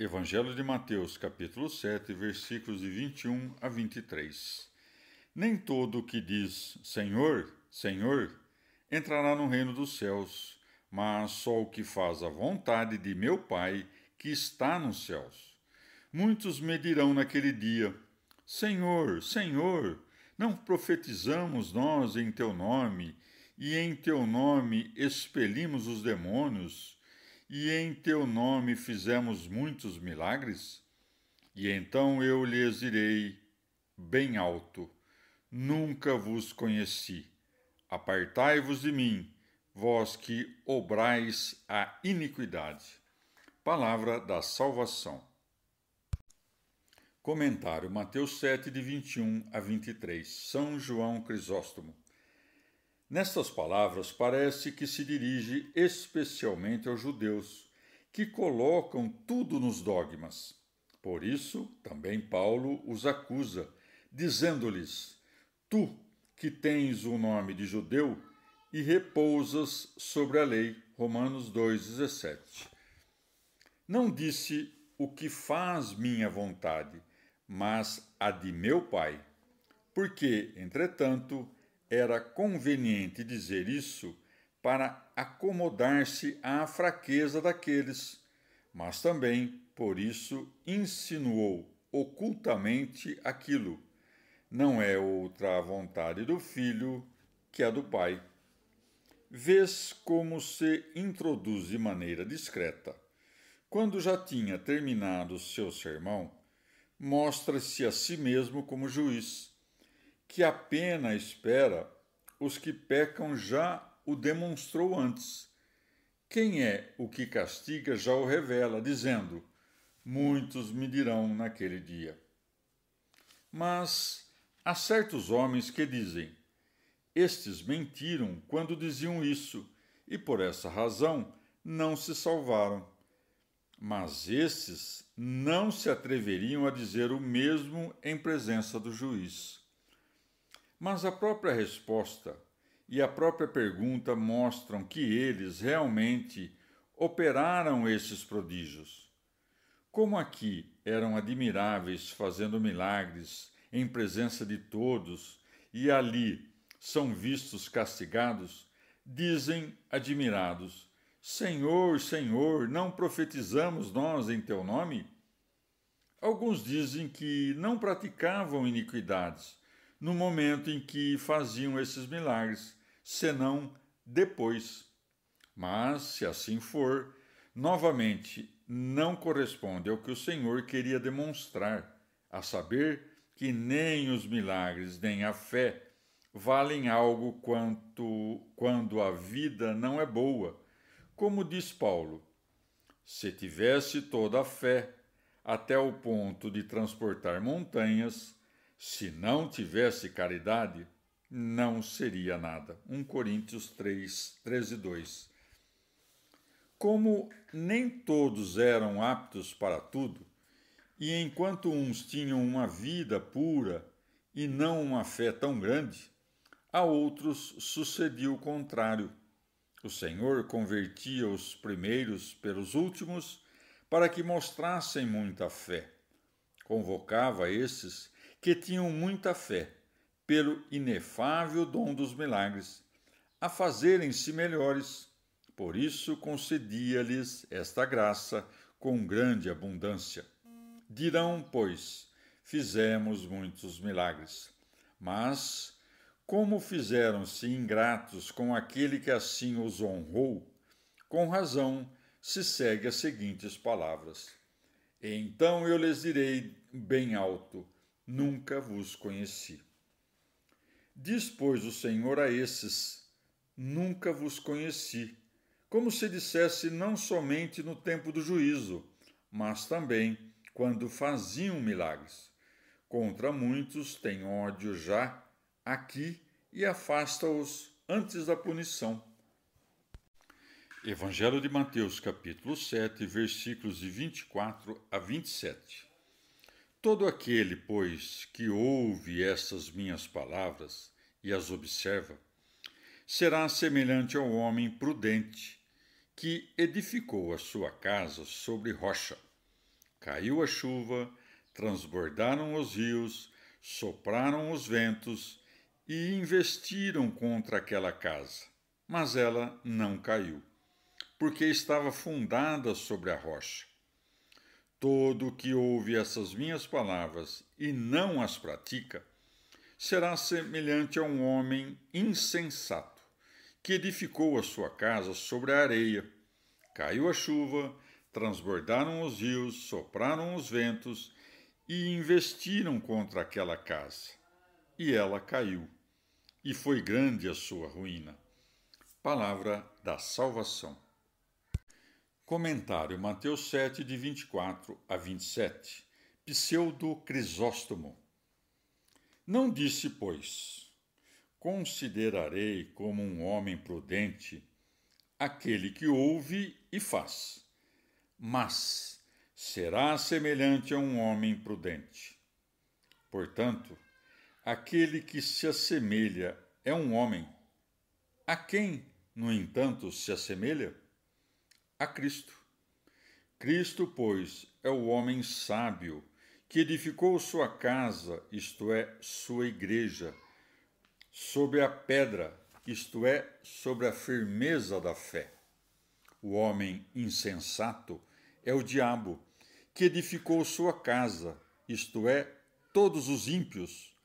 Evangelho de Mateus, capítulo 7, versículos de 21 a 23. Nem todo o que diz Senhor, Senhor, entrará no reino dos céus, mas só o que faz a vontade de meu Pai que está nos céus. Muitos me dirão naquele dia: Senhor, Senhor, não profetizamos nós em teu nome, e em teu nome expelimos os demônios, e em teu nome fizemos muitos milagres? E então eu lhes direi bem alto: Nunca vos conheci. Apartai-vos de mim, vós que obrais a iniquidade. Palavra da salvação. Comentário Mateus 7, de 21 a 23. São João Crisóstomo. Nestas palavras parece que se dirige especialmente aos judeus, que colocam tudo nos dogmas. Por isso, também Paulo os acusa, dizendo-lhes: Tu, que tens o nome de judeu e repousas sobre a lei. Romanos 2,17. Não disse o que faz minha vontade, mas a de meu Pai. Porque, entretanto, era conveniente dizer isso para acomodar-se à fraqueza daqueles, mas também, por isso, insinuou ocultamente aquilo: não é outra a vontade do Filho que a do Pai. Vês como se introduz de maneira discreta. Quando já tinha terminado seu sermão, mostra-se a si mesmo como juiz, que a pena espera os que pecam já o demonstrou antes. Quem é o que castiga já o revela, dizendo: Muitos me dirão naquele dia. Mas há certos homens que dizem: Estes mentiram quando diziam isso, e por essa razão não se salvaram. Mas estes não se atreveriam a dizer o mesmo em presença do juiz. Mas a própria resposta e a própria pergunta mostram que eles realmente operaram esses prodígios. Como aqui eram admiráveis fazendo milagres em presença de todos e ali são vistos castigados, dizem admirados: Senhor, Senhor, não profetizamos nós em teu nome? Alguns dizem que não praticavam iniquidades no momento em que faziam esses milagres, senão depois. Mas, se assim for, novamente não corresponde ao que o Senhor queria demonstrar, a saber que nem os milagres nem a fé valem algo quando a vida não é boa. Como diz Paulo: se tivesse toda a fé, até o ponto de transportar montanhas, se não tivesse caridade, não seria nada. 1 Coríntios 3, 13 e 2. Como nem todos eram aptos para tudo, e enquanto uns tinham uma vida pura e não uma fé tão grande, a outros sucedia o contrário. O Senhor convertia os primeiros pelos últimos para que mostrassem muita fé. Convocava esses que tinham muita fé, pelo inefável dom dos milagres, a fazerem-se melhores. Por isso concedia-lhes esta graça com grande abundância. Dirão, pois, fizemos muitos milagres. Mas, como fizeram-se ingratos com aquele que assim os honrou, com razão se segue as seguintes palavras: Então eu lhes direi bem alto: Nunca vos conheci. Diz, pois, o Senhor a esses: Nunca vos conheci, como se dissesse não somente no tempo do juízo, mas também quando faziam milagres. Contra muitos tem ódio já aqui e afasta-os antes da punição. Evangelho de Mateus, capítulo 7, versículos de 24 a 27. Todo aquele, pois, que ouve estas minhas palavras e as observa, será semelhante ao homem prudente que edificou a sua casa sobre rocha. Caiu a chuva, transbordaram os rios, sopraram os ventos e investiram contra aquela casa. Mas ela não caiu, porque estava fundada sobre a rocha. Todo o que ouve essas minhas palavras e não as pratica, será semelhante a um homem insensato, que edificou a sua casa sobre a areia. Caiu a chuva, transbordaram os rios, sopraram os ventos e investiram contra aquela casa. E ela caiu, e foi grande a sua ruína. Palavra da salvação. Comentário Mateus 7, de 24 a 27. Pseudo Crisóstomo. Não disse, pois, considerarei como um homem prudente aquele que ouve e faz, mas será semelhante a um homem prudente. Portanto, aquele que se assemelha é um homem. A quem, no entanto, se assemelha? A Cristo. Cristo, pois, é o homem sábio que edificou sua casa, isto é, sua igreja, sobre a pedra, isto é, sobre a firmeza da fé. O homem insensato é o diabo, que edificou sua casa, isto é, todos os ímpios,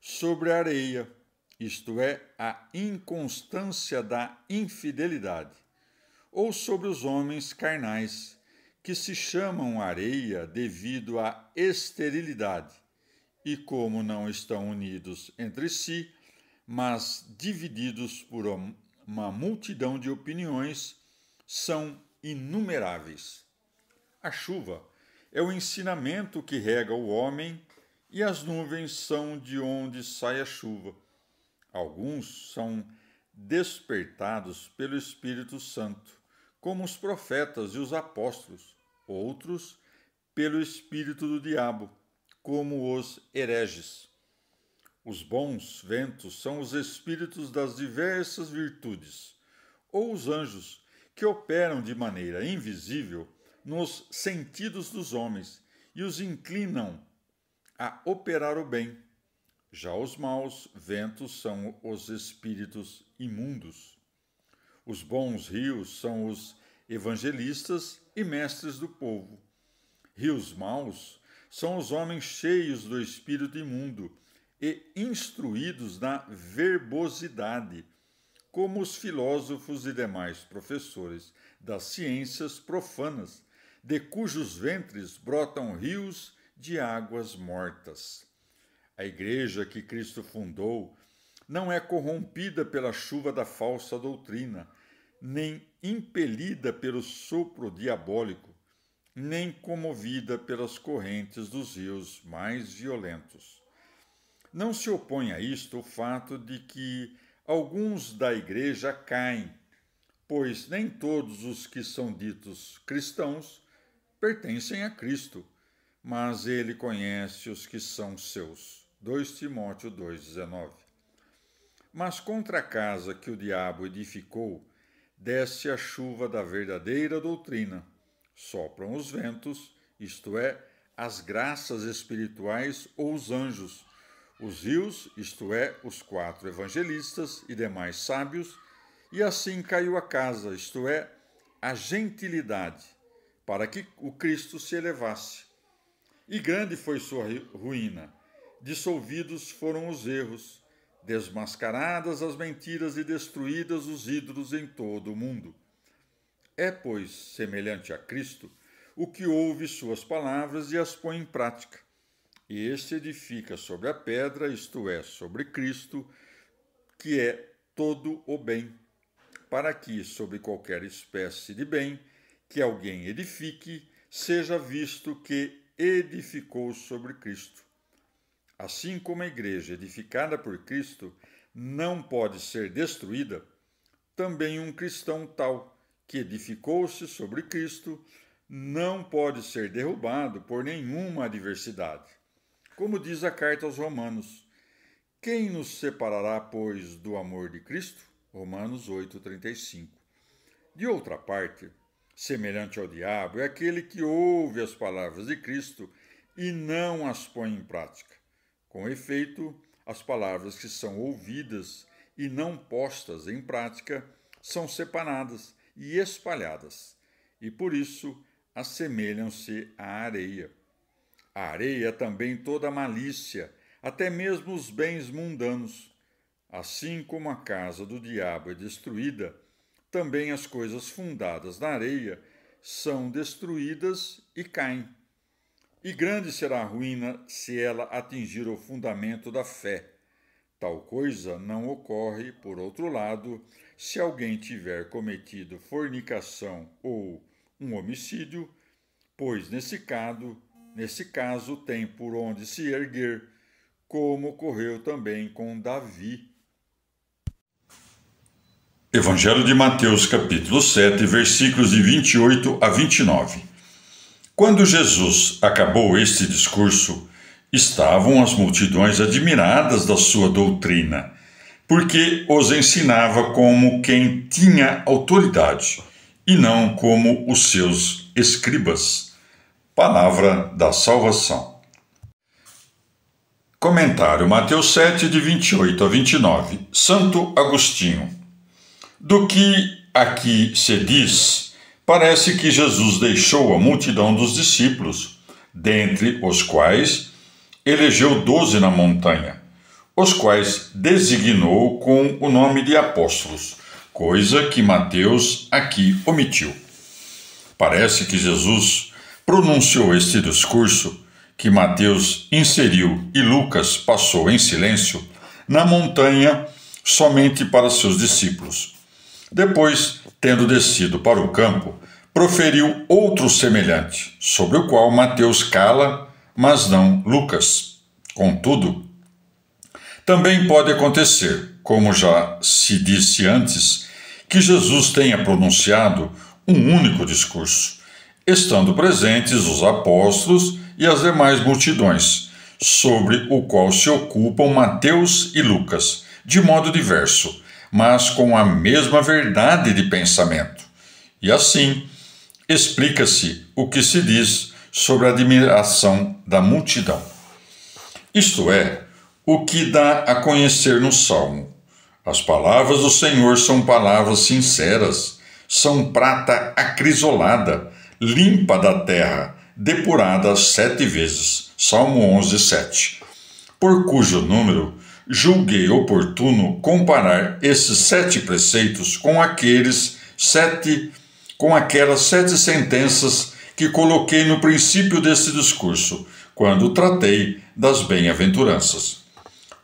sobre a areia, isto é, a inconstância da infidelidade, ou sobre os homens carnais, que se chamam areia devido à esterilidade, e como não estão unidos entre si, mas divididos por uma multidão de opiniões, são inumeráveis. A chuva é o ensinamento que rega o homem, e as nuvens são de onde sai a chuva. Alguns são despertados pelo Espírito Santo, como os profetas e os apóstolos, outros pelo espírito do diabo, como os hereges. Os bons ventos são os espíritos das diversas virtudes, ou os anjos, que operam de maneira invisível nos sentidos dos homens e os inclinam a operar o bem. Já os maus ventos são os espíritos imundos. Os bons rios são os evangelistas e mestres do povo. Rios maus são os homens cheios do espírito imundo e instruídos na verbosidade, como os filósofos e demais professores das ciências profanas, de cujos ventres brotam rios de águas mortas. A igreja que Cristo fundou não é corrompida pela chuva da falsa doutrina, nem impelida pelo sopro diabólico, nem comovida pelas correntes dos rios mais violentos. Não se opõe a isto o fato de que alguns da igreja caem, pois nem todos os que são ditos cristãos pertencem a Cristo, mas ele conhece os que são seus. 2 Timóteo 2,19. Mas contra a casa que o diabo edificou, desce a chuva da verdadeira doutrina. Sopram os ventos, isto é, as graças espirituais ou os anjos, os rios, isto é, os 4 evangelistas e demais sábios, e assim caiu a casa, isto é, a gentilidade, para que o Cristo se elevasse. E grande foi sua ruína. Dissolvidos foram os erros, desmascaradas as mentiras e destruídas os ídolos em todo o mundo. É, pois, semelhante a Cristo, o que ouve suas palavras e as põe em prática. E este edifica sobre a pedra, isto é, sobre Cristo, que é todo o bem, para que, sobre qualquer espécie de bem que alguém edifique, seja visto que edificou sobre Cristo. Assim como a igreja edificada por Cristo não pode ser destruída, também um cristão tal, que edificou-se sobre Cristo, não pode ser derrubado por nenhuma adversidade. Como diz a carta aos Romanos, quem nos separará, pois, do amor de Cristo? Romanos 8,35. De outra parte, Semelhante ao diabo é aquele que ouve as palavras de Cristo e não as põe em prática. Com efeito, as palavras que são ouvidas e não postas em prática são separadas e espalhadas, e por isso assemelham-se à areia. A areia é também toda a malícia, até mesmo os bens mundanos. Assim como a casa do diabo é destruída, também as coisas fundadas na areia são destruídas e caem. E grande será a ruína se ela atingir o fundamento da fé. Tal coisa não ocorre, por outro lado, se alguém tiver cometido fornicação ou um homicídio, pois nesse caso tem por onde se erguer, como ocorreu também com Davi. Evangelho de Mateus, capítulo 7, versículos de 28 a 29. Quando Jesus acabou este discurso, estavam as multidões admiradas da sua doutrina, porque os ensinava como quem tinha autoridade, e não como os seus escribas. Palavra da salvação. Comentário Mateus 7, de 28 a 29. Santo Agostinho. Do que aqui se diz, parece que Jesus deixou a multidão dos discípulos, dentre os quais elegeu 12 na montanha, os quais designou com o nome de apóstolos, coisa que Mateus aqui omitiu. Parece que Jesus pronunciou este discurso, que Mateus inseriu e Lucas passou em silêncio, na montanha somente para seus discípulos. Depois, tendo descido para o campo, proferiu outro semelhante, sobre o qual Mateus cala, mas não Lucas. Contudo, também pode acontecer, como já se disse antes, que Jesus tenha pronunciado um único discurso, estando presentes os apóstolos e as demais multidões, sobre o qual se ocupam Mateus e Lucas, de modo diverso, mas com a mesma verdade de pensamento. E assim, explica-se o que se diz sobre a admiração da multidão. Isto é, o que dá a conhecer no Salmo. As palavras do Senhor são palavras sinceras, são prata acrisolada, limpa da terra, depurada 7 vezes. Salmo 11, 7. Por cujo número julguei oportuno comparar esses 7 preceitos com aquelas 7 sentenças que coloquei no princípio desse discurso, quando tratei das bem-aventuranças.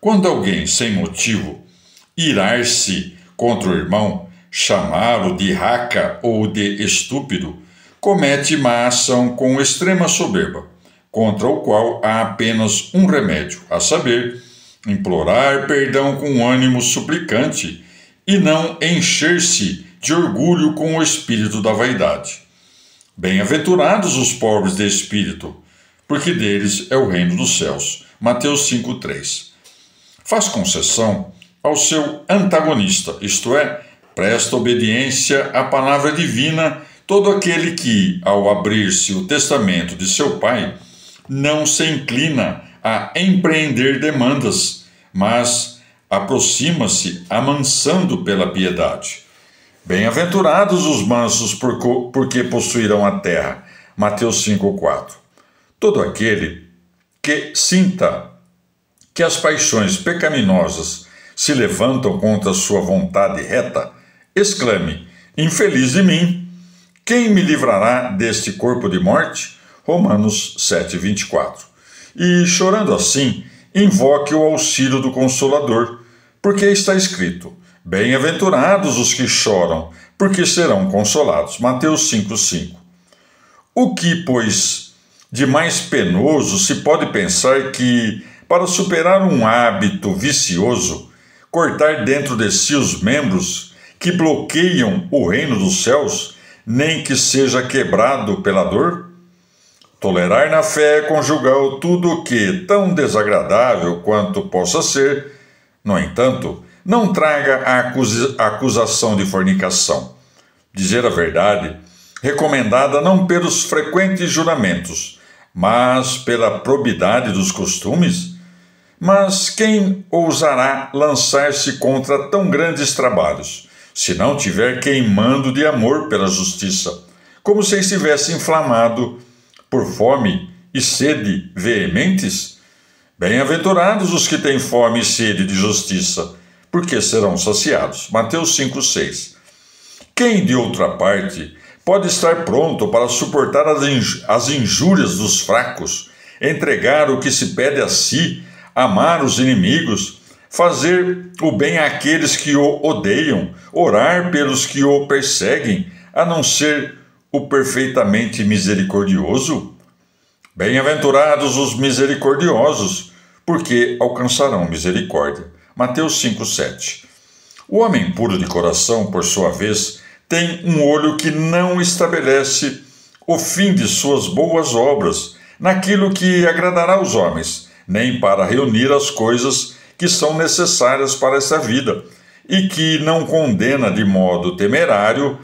Quando alguém, sem motivo, irar-se contra o irmão, chamá-lo de raca ou de estúpido, comete má ação com extrema soberba, contra o qual há apenas um remédio, a saber, implorar perdão com ânimo suplicante e não encher-se de orgulho com o espírito da vaidade. Bem-aventurados os pobres de espírito, porque deles é o reino dos céus. Mateus 5,3. Faz concessão ao seu antagonista, isto é, presta obediência à palavra divina todo aquele que, ao abrir-se o testamento de seu pai, não se inclina a empreender demandas, mas aproxima-se amansando pela piedade. Bem-aventurados os mansos, porque possuirão a terra. Mateus 5,4. Todo aquele que sinta que as paixões pecaminosas se levantam contra a sua vontade reta, exclame: infeliz de mim! Quem me livrará deste corpo de morte? Romanos 7,24. E, chorando assim, invoque o auxílio do Consolador, porque está escrito: bem-aventurados os que choram, porque serão consolados. Mateus 5,5. O que, pois, de mais penoso se pode pensar que, para superar um hábito vicioso, cortar dentro de si os membros que bloqueiam o reino dos céus, nem que seja quebrado pela dor? Tolerar na fé conjugal tudo o que, tão desagradável quanto possa ser, no entanto, não traga a acusação de fornicação. Dizer a verdade, recomendada não pelos frequentes juramentos, mas pela probidade dos costumes? Mas quem ousará lançar-se contra tão grandes trabalhos, se não tiver queimando de amor pela justiça, como se estivesse inflamado por fome e sede veementes? Bem-aventurados os que têm fome e sede de justiça, porque serão saciados. Mateus 5,6. Quem, de outra parte, pode estar pronto para suportar as injúrias dos fracos, entregar o que se pede a si, amar os inimigos, fazer o bem àqueles que o odeiam, orar pelos que o perseguem, a não ser o perfeitamente misericordioso? Bem-aventurados os misericordiosos, porque alcançarão misericórdia. Mateus 5,7. O homem puro de coração, por sua vez, tem um olho que não estabelece o fim de suas boas obras naquilo que agradará aos homens, nem para reunir as coisas que são necessárias para esta vida, e que não condena de modo temerário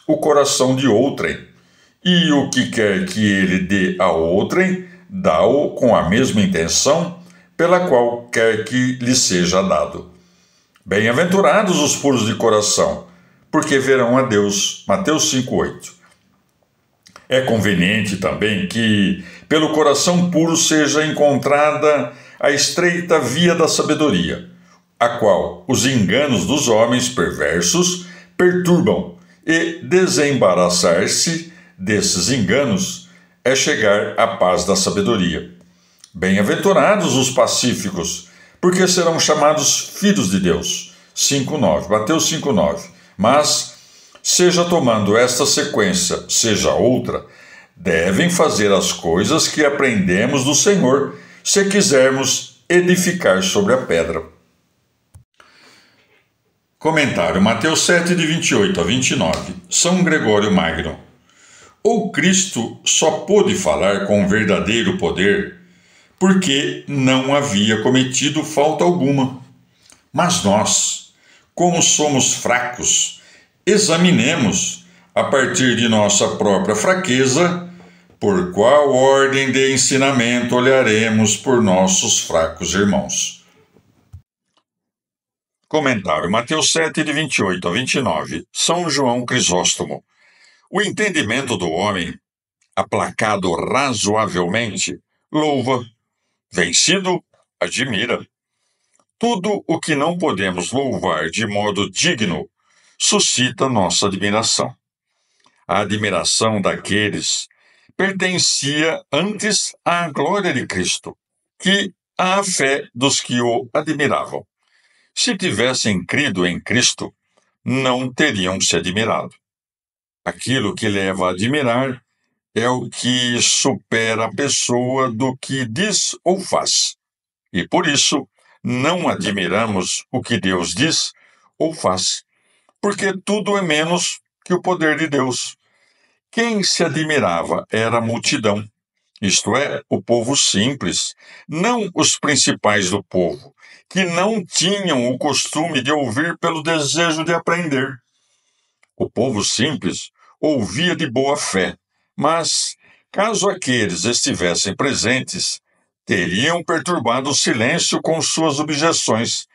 o coração de outrem. E o que quer que ele dê a outrem, dá-o com a mesma intenção pela qual quer que lhe seja dado. Bem-aventurados os puros de coração, porque verão a Deus. Mateus 5,8. É conveniente também que, pelo coração puro, seja encontrada a estreita via da sabedoria, a qual os enganos dos homens perversos perturbam, e desembaraçar-se desses enganos é chegar à paz da sabedoria. Bem-aventurados os pacíficos, porque serão chamados filhos de Deus. 5,9. Mateus 5,9. Mas, seja tomando esta sequência, seja outra, devem fazer as coisas que aprendemos do Senhor, se quisermos edificar sobre a pedra. Comentário Mateus 7, de 28 a 29. São Gregório Magno. Ou Cristo só pôde falar com verdadeiro poder porque não havia cometido falta alguma. Mas nós, como somos fracos, examinemos, a partir de nossa própria fraqueza, por qual ordem de ensinamento olharemos por nossos fracos irmãos. Comentário Mateus 7, de 28 a 29. São João Crisóstomo. O entendimento do homem, aplacado razoavelmente, louva. Vencido, admira. Tudo o que não podemos louvar de modo digno suscita nossa admiração. A admiração daqueles pertencia antes à glória de Cristo, que à fé dos que o admiravam. Se tivessem crido em Cristo, não teriam se admirado. Aquilo que leva a admirar é o que supera a pessoa do que diz ou faz. E por isso, não admiramos o que Deus diz ou faz, porque tudo é menos que o poder de Deus. Quem se admirava era a multidão, isto é, o povo simples, não os principais do povo, que não tinham o costume de ouvir pelo desejo de aprender. O povo simples ouvia de boa fé, mas, caso aqueles estivessem presentes, teriam perturbado o silêncio com suas objeções.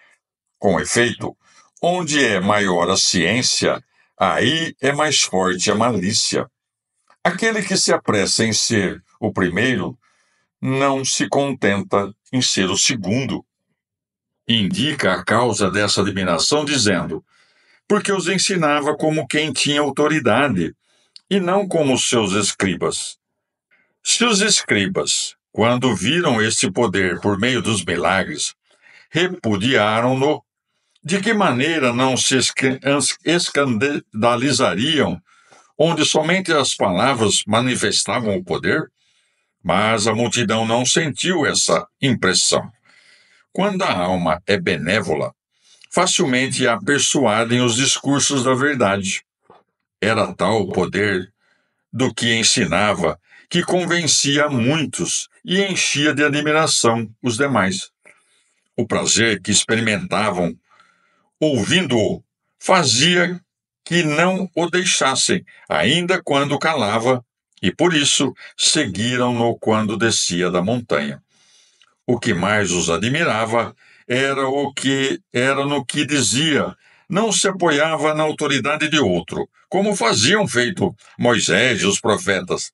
Com efeito, onde é maior a ciência, aí é mais forte a malícia. Aquele que se apressa em ser o primeiro não se contenta em ser o segundo. Indica a causa dessa admiração dizendo: porque os ensinava como quem tinha autoridade, e não como os seus escribas. Se os escribas, quando viram esse poder por meio dos milagres, repudiaram-no, de que maneira não se escandalizariam, onde somente as palavras manifestavam o poder? Mas a multidão não sentiu essa impressão. Quando a alma é benévola, facilmente a persuadem os discursos da verdade. Era tal o poder do que ensinava que convencia a muitos e enchia de admiração os demais. O prazer que experimentavam ouvindo-o fazia que não o deixassem, ainda quando calava, e por isso seguiram-no quando descia da montanha. O que mais os admirava era no que dizia, não se apoiava na autoridade de outro, como faziam feito Moisés e os profetas,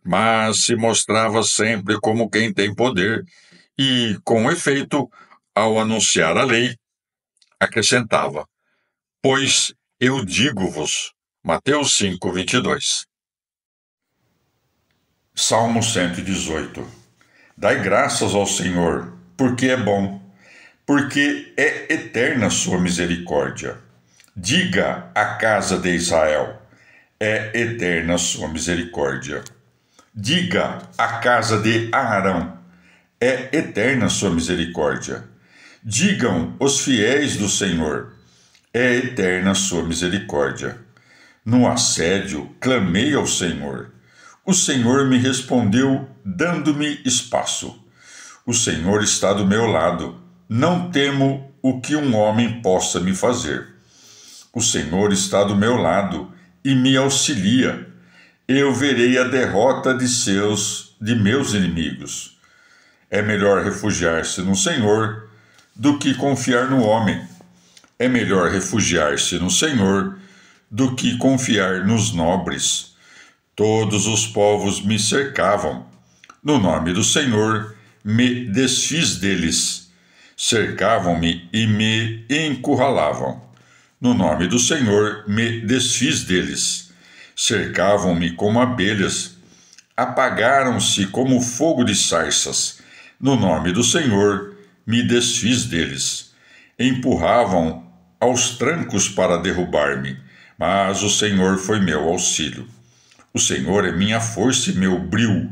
mas se mostrava sempre como quem tem poder e, com efeito, ao anunciar a lei, acrescentava: Pois eu digo-vos. Mateus 5:22. Salmo 118. Dai graças ao Senhor, porque é bom, porque é eterna sua misericórdia. Diga à casa de Israel: é eterna sua misericórdia. Diga à casa de Arão: é eterna sua misericórdia. Digam os fiéis do Senhor: é eterna sua misericórdia. No assédio, clamei ao Senhor. O Senhor me respondeu, dando-me espaço. O Senhor está do meu lado. Não temo o que um homem possa me fazer. O Senhor está do meu lado e me auxilia. Eu verei a derrota de meus inimigos. É melhor refugiar-se no Senhor do que confiar no homem. É melhor refugiar-se no Senhor do que confiar nos nobres. Todos os povos me cercavam. No nome do Senhor, me desfiz deles. Cercavam-me e me encurralavam. No nome do Senhor, me desfiz deles. Cercavam-me como abelhas. Apagaram-se como fogo de sarças. No nome do Senhor, me desfiz deles. Empurravam aos trancos para derrubar-me, mas o Senhor foi meu auxílio. O Senhor é minha força e meu bril.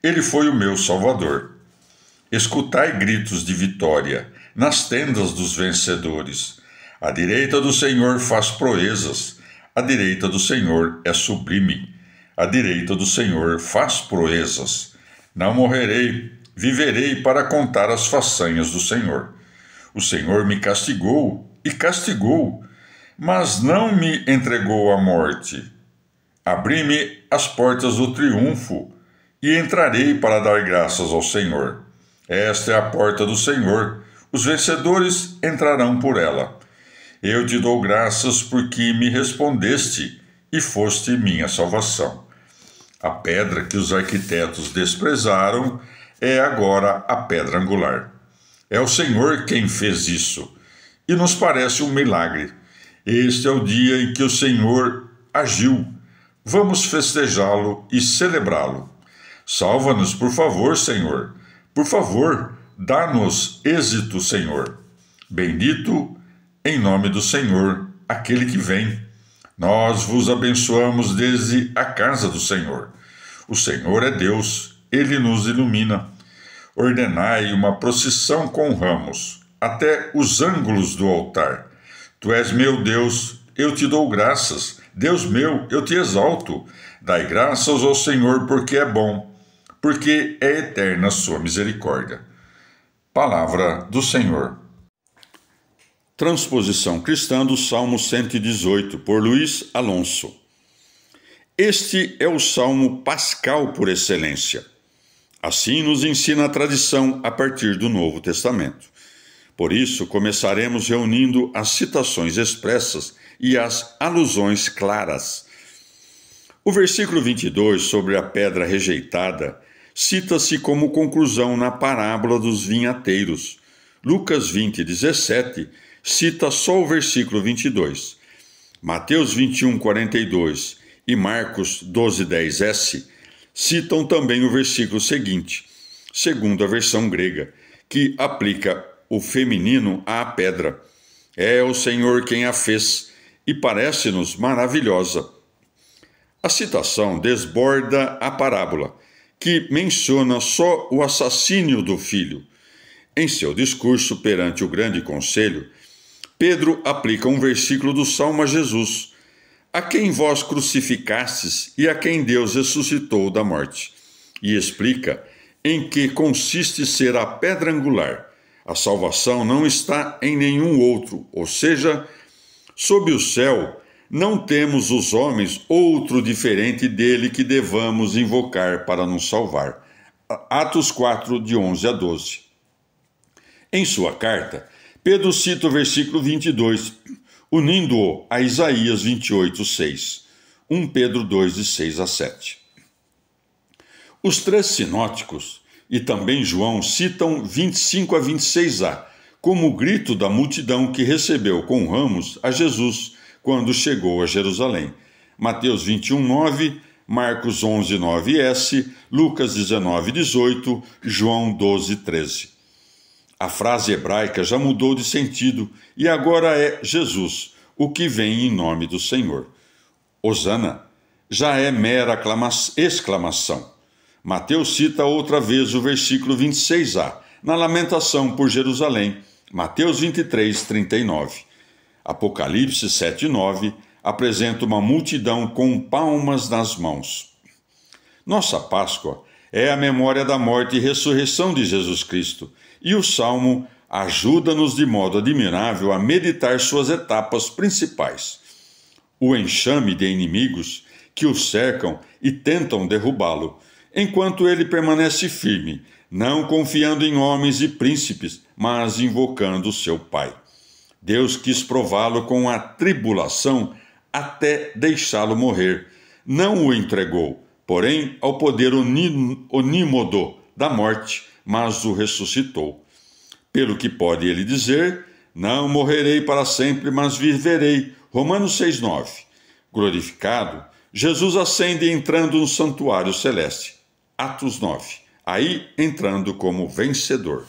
Ele foi o meu Salvador. Escutai gritos de vitória nas tendas dos vencedores. A direita do Senhor faz proezas. A direita do Senhor é sublime. A direita do Senhor faz proezas. Não morrerei, viverei para contar as façanhas do Senhor. O Senhor me castigou e castigou, mas não me entregou à morte. Abri-me as portas do triunfo e entrarei para dar graças ao Senhor. Esta é a porta do Senhor, os vencedores entrarão por ela. Eu te dou graças porque me respondeste e foste minha salvação. A pedra que os arquitetos desprezaram é agora a pedra angular. É o Senhor quem fez isso, e nos parece um milagre. Este é o dia em que o Senhor agiu. Vamos festejá-lo e celebrá-lo. Salva-nos, por favor, Senhor. Por favor, dá-nos êxito, Senhor. Bendito em nome do Senhor, aquele que vem. Nós vos abençoamos desde a casa do Senhor. O Senhor é Deus, ele nos ilumina. Ordenai uma procissão com ramos, até os ângulos do altar. Tu és meu Deus, eu te dou graças. Deus meu, eu te exalto. Dai graças ao Senhor, porque é bom, porque é eterna a sua misericórdia. Palavra do Senhor. Transposição cristã do Salmo 118, por Luiz Alonso. Este é o salmo pascal por excelência. Assim nos ensina a tradição a partir do Novo Testamento. Por isso, começaremos reunindo as citações expressas e as alusões claras. O versículo 22, sobre a pedra rejeitada, cita-se como conclusão na parábola dos vinhateiros. Lucas 20:17 cita só o versículo 22. Mateus 21:42 e Marcos 12:10s citam também o versículo seguinte, segundo a versão grega, que aplica o feminino à pedra. É o Senhor quem a fez, e parece-nos maravilhosa. A citação desborda a parábola, que menciona só o assassínio do filho. Em seu discurso perante o grande conselho, Pedro aplica um versículo do Salmo a Jesus, a quem vós crucificastes e a quem Deus ressuscitou da morte, e explica em que consiste ser a pedra angular. A salvação não está em nenhum outro, ou seja, sob o céu não temos os homens outro diferente dele que devamos invocar para nos salvar. Atos 4, de 11 a 12. Em sua carta, Pedro cita o versículo 22, unindo-o a Isaías 28, 6. 1 Pedro 2, de 6 a 7. Os três sinóticos e também João citam 25 a 26a como o grito da multidão que recebeu com ramos a Jesus quando chegou a Jerusalém. Mateus 21, 9, Marcos 11, 9s, Lucas 19, 18, João 12, 13. A frase hebraica já mudou de sentido e agora é Jesus, o que vem em nome do Senhor. Hosana já é mera exclamação. Mateus cita outra vez o versículo 26a, na lamentação por Jerusalém, Mateus 23, 39. Apocalipse 7, 9 apresenta uma multidão com palmas nas mãos. Nossa Páscoa é a memória da morte e ressurreição de Jesus Cristo, e o Salmo ajuda-nos de modo admirável a meditar suas etapas principais. O enxame de inimigos que o cercam e tentam derrubá-lo, enquanto ele permanece firme, não confiando em homens e príncipes, mas invocando seu Pai. Deus quis prová-lo com a tribulação até deixá-lo morrer. Não o entregou, porém, ao poder onímodo da morte, mas o ressuscitou. Pelo que pode ele dizer, não morrerei para sempre, mas viverei. Romanos 6,9. Glorificado, Jesus ascende entrando no santuário celeste. Atos 9. Aí entrando como vencedor.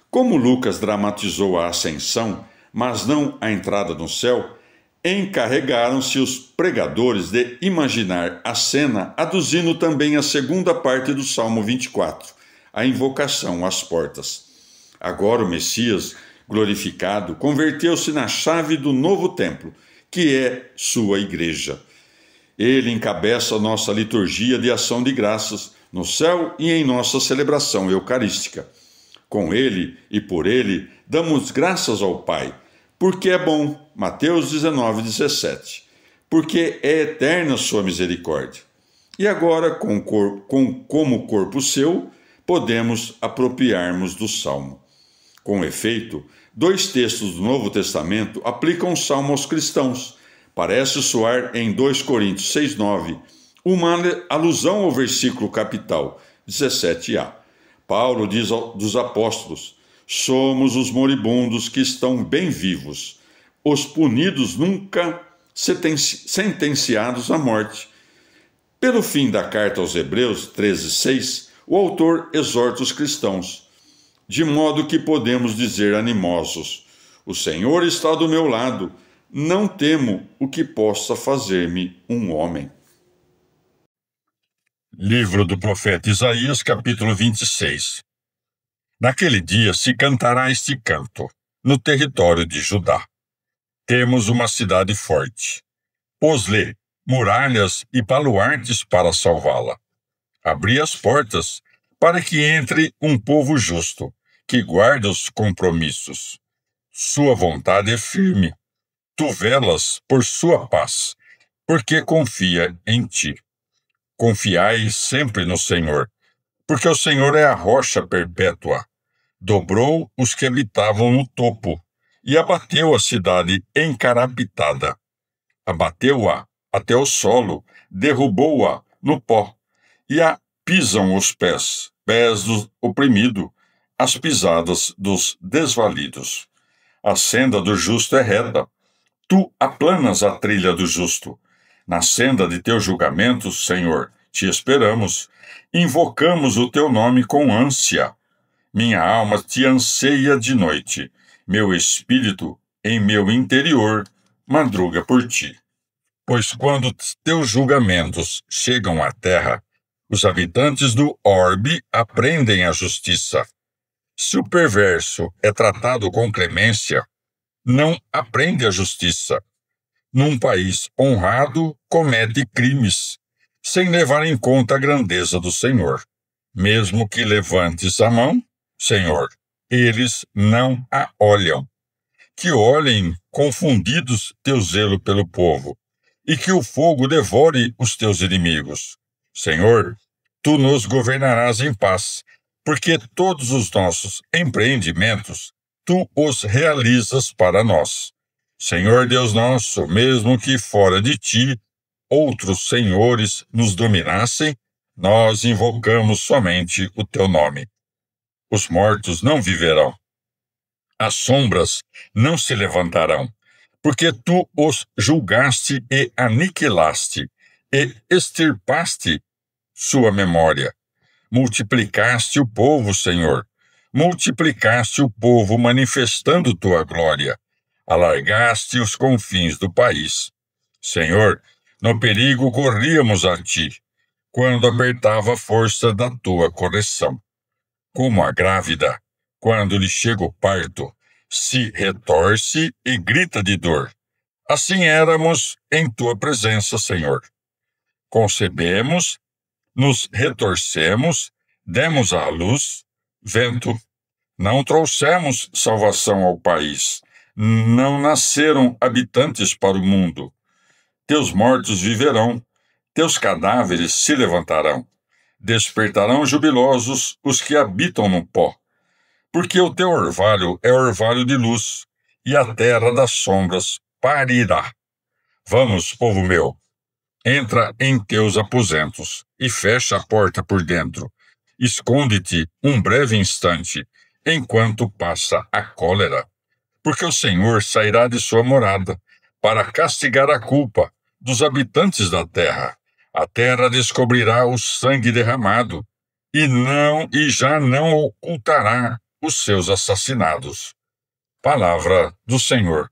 Como Lucas dramatizou a ascensão, mas não a entrada no céu, encarregaram-se os pregadores de imaginar a cena, aduzindo também a segunda parte do Salmo 24, a invocação às portas. Agora o Messias, glorificado, converteu-se na chave do novo templo, que é sua igreja. Ele encabeça nossa liturgia de ação de graças no céu e em nossa celebração eucarística. Com ele e por ele damos graças ao Pai, porque é bom, Mateus 19, 17, porque é eterna sua misericórdia. E agora, como corpo seu, podemos apropriarmos do Salmo. Com efeito, 2 textos do Novo Testamento aplicam o Salmo aos cristãos. Parece soar em 2 Coríntios 6,9 uma alusão ao versículo capital 17a. Paulo diz dos apóstolos: somos os moribundos que estão bem vivos, os punidos nunca sentenciados à morte. Pelo fim da carta aos Hebreus 13,6, o autor exorta os cristãos, de modo que podemos dizer animosos: o Senhor está do meu lado, não temo o que possa fazer-me um homem. Livro do profeta Isaías, capítulo 26. Naquele dia se cantará este canto, no território de Judá. Temos uma cidade forte. Pôs-lhe muralhas e baluartes para salvá-la. Abri as portas para que entre um povo justo, que guarda os compromissos. Sua vontade é firme. Tu velas por sua paz, porque confia em ti. Confiai sempre no Senhor, porque o Senhor é a rocha perpétua. Dobrou os que habitavam no topo e abateu a cidade encarapitada. Abateu-a até o solo, derrubou-a no pó, e a pisam os pés do oprimido, as pisadas dos desvalidos. A senda do justo é reta. Tu aplanas a trilha do justo. Na senda de teus julgamentos, Senhor, te esperamos. Invocamos o teu nome com ânsia. Minha alma te anseia de noite. Meu espírito, em meu interior, madruga por ti. Pois quando teus julgamentos chegam à terra, os habitantes do orbe aprendem a justiça. Se o perverso é tratado com clemência, não aprende a justiça. Num país honrado, comete crimes, sem levar em conta a grandeza do Senhor. Mesmo que levantes a mão, Senhor, eles não a olham. que olhem confundidos teu zelo pelo povo, e que o fogo devore os teus inimigos. Senhor, tu nos governarás em paz, porque todos os nossos empreendimentos tu os realizas para nós. Senhor Deus nosso, mesmo que fora de ti outros senhores nos dominassem, nós invocamos somente o teu nome. Os mortos não viverão. As sombras não se levantarão, porque tu os julgaste e aniquilaste, e extirpaste sua memória. Multiplicaste o povo, Senhor. Multiplicaste o povo manifestando tua glória. Alargaste os confins do país. Senhor, no perigo corríamos a ti, quando apertava a força da tua correção. Como a grávida, quando lhe chega o parto, se retorce e grita de dor. Assim éramos em tua presença, Senhor. Concebemos, nos retorcemos, demos à luz, vento. Não trouxemos salvação ao país. Não nasceram habitantes para o mundo. Teus mortos viverão, teus cadáveres se levantarão. Despertarão jubilosos os que habitam no pó. Porque o teu orvalho é orvalho de luz, e a terra das sombras parirá. Vamos, povo meu, entra em teus aposentos e fecha a porta por dentro. Esconde-te um breve instante, enquanto passa a cólera. Porque o Senhor sairá de sua morada para castigar a culpa dos habitantes da terra. A terra descobrirá o sangue derramado e já não ocultará os seus assassinados. Palavra do Senhor.